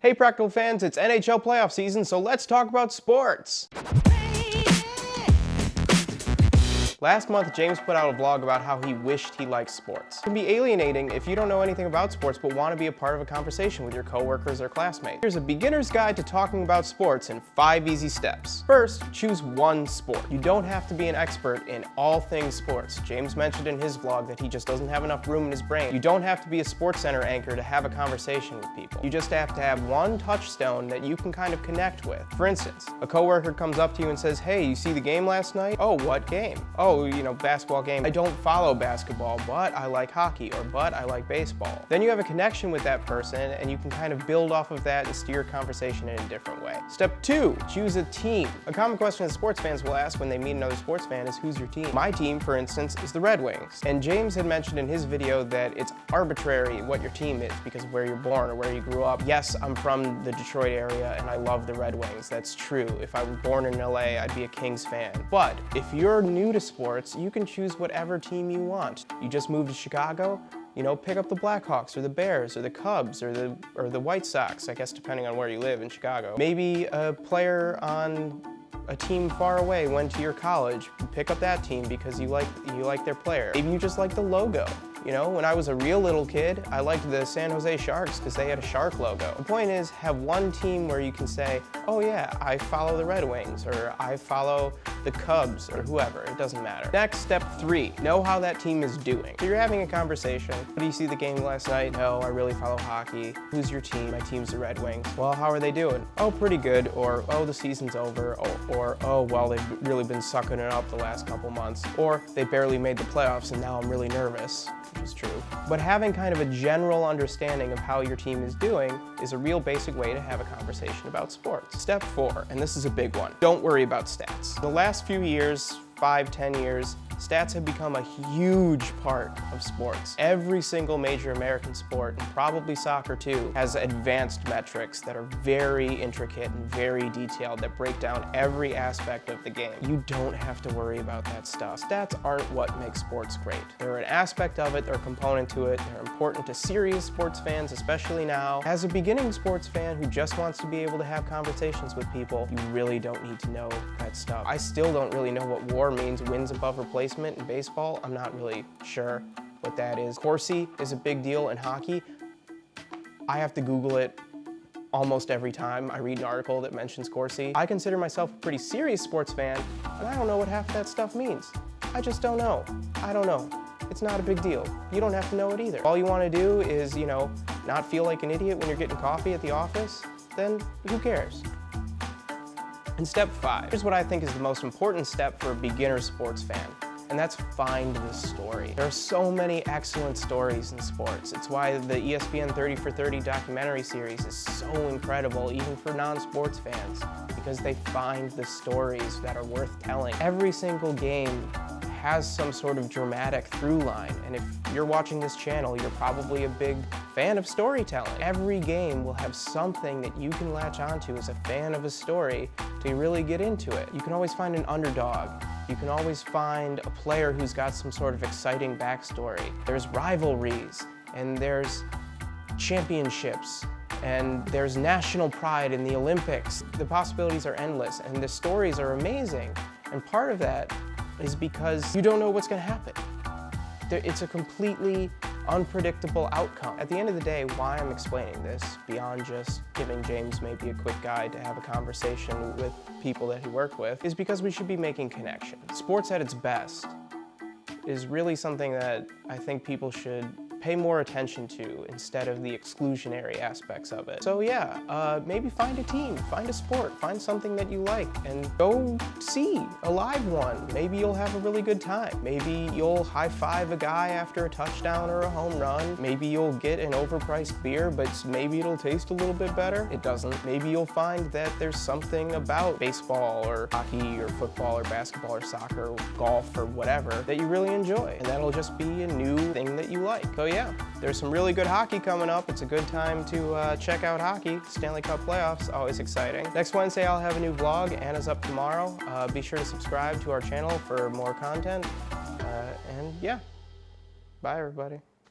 Hey Practical fans, it's NHL playoff season, so let's talk about sports. Last month, James put out a vlog about how he wished he liked sports. It can be alienating if you don't know anything about sports but want to be a part of a conversation with your coworkers or classmates. Here's a beginner's guide to talking about sports in 5 easy steps. First, choose one sport. You don't have to be an expert in all things sports. James mentioned in his vlog that he just doesn't have enough room in his brain. You don't have to be a sports center anchor to have a conversation with people. You just have to have one touchstone that you can kind of connect with. For instance, a coworker comes up to you and says, "Hey, you see the game last night?" "Oh, what game?" "Oh, basketball game. I don't follow basketball, but I like hockey," or "but I like baseball." Then you have a connection with that person and you can kind of build off of that and steer conversation in a different way. Step 2, choose a team. A common question that sports fans will ask when they meet another sports fan is, who's your team? My team, for instance, is the Red Wings. And James had mentioned in his video that it's arbitrary what your team is because of where you're born or where you grew up. Yes, I'm from the Detroit area and I love the Red Wings. That's true. If I were born in LA, I'd be a Kings fan. But if you're new to sports, you can choose whatever team you want. You just moved to Chicago, pick up the Blackhawks or the Bears or the Cubs or the White Sox, I guess depending on where you live in Chicago. Maybe a player on a team far away went to your college. Pick up that team because you like their player. Maybe you just like the logo. When I was a real little kid, I liked the San Jose Sharks because they had a shark logo. The point is, have one team where you can say, "Oh yeah, I follow the Red Wings," or "I follow the Cubs," or whoever, it doesn't matter. Next, step 3, know how that team is doing. So you're having a conversation. "Do you see the game last night?" "No, I really follow hockey." "Who's your team?" "My team's the Red Wings." "Well, how are they doing?" "Oh, pretty good," or "Oh, the season's over," or "Oh, well, they've really been sucking it up the last couple months," or "They barely made the playoffs and now I'm really nervous." Which is true. But having kind of a general understanding of how your team is doing is a real basic way to have a conversation about sports. Step 4, and this is a big one, don't worry about stats. The last few years, 5-10 years, stats have become a huge part of sports. Every single major American sport, and probably soccer too, has advanced metrics that are very intricate and very detailed that break down every aspect of the game. You don't have to worry about that stuff. Stats aren't what makes sports great. They're an aspect of it, they're a component to it, they're important to serious sports fans, especially now. As a beginning sports fan who just wants to be able to have conversations with people, you really don't need to know that stuff. I still don't really know what WAR means, wins above replacement, in baseball. I'm not really sure what that is. Corsi is a big deal in hockey. I have to Google it almost every time I read an article that mentions Corsi. I consider myself a pretty serious sports fan, and I don't know what half that stuff means. I just don't know. I don't know. It's not a big deal. You don't have to know it either. All you want to do is, not feel like an idiot when you're getting coffee at the office, then who cares? And step 5, here's what I think is the most important step for a beginner sports fan. And that's find the story. There are so many excellent stories in sports. It's why the ESPN 30 for 30 documentary series is so incredible, even for non-sports fans, because they find the stories that are worth telling. Every single game has some sort of dramatic through line, and if you're watching this channel, you're probably a big fan of storytelling. Every game will have something that you can latch onto as a fan of a story to really get into it. You can always find an underdog. You can always find a player who's got some sort of exciting backstory. There's rivalries, and there's championships, and there's national pride in the Olympics. The possibilities are endless, and the stories are amazing. And part of that is because you don't know what's going to happen. It's a completely unpredictable outcome. At the end of the day, why I'm explaining this, beyond just giving James maybe a quick guide to have a conversation with people that he worked with, is because we should be making connections. Sports at its best is really something that I think people should pay more attention to instead of the exclusionary aspects of it. So yeah, maybe find a team, find a sport, find something that you like, and go see a live one. Maybe you'll have a really good time. Maybe you'll high-five a guy after a touchdown or a home run. Maybe you'll get an overpriced beer, but maybe it'll taste a little bit better. It doesn't. Maybe you'll find that there's something about baseball or hockey or football or basketball or soccer or golf or whatever that you really enjoy, and that'll just be a new thing that you like. So yeah, there's some really good hockey coming up. It's a good time to check out hockey. Stanley Cup playoffs, always exciting. Next Wednesday, I'll have a new vlog. Anna's up tomorrow. Be sure to subscribe to our channel for more content. And yeah, bye everybody.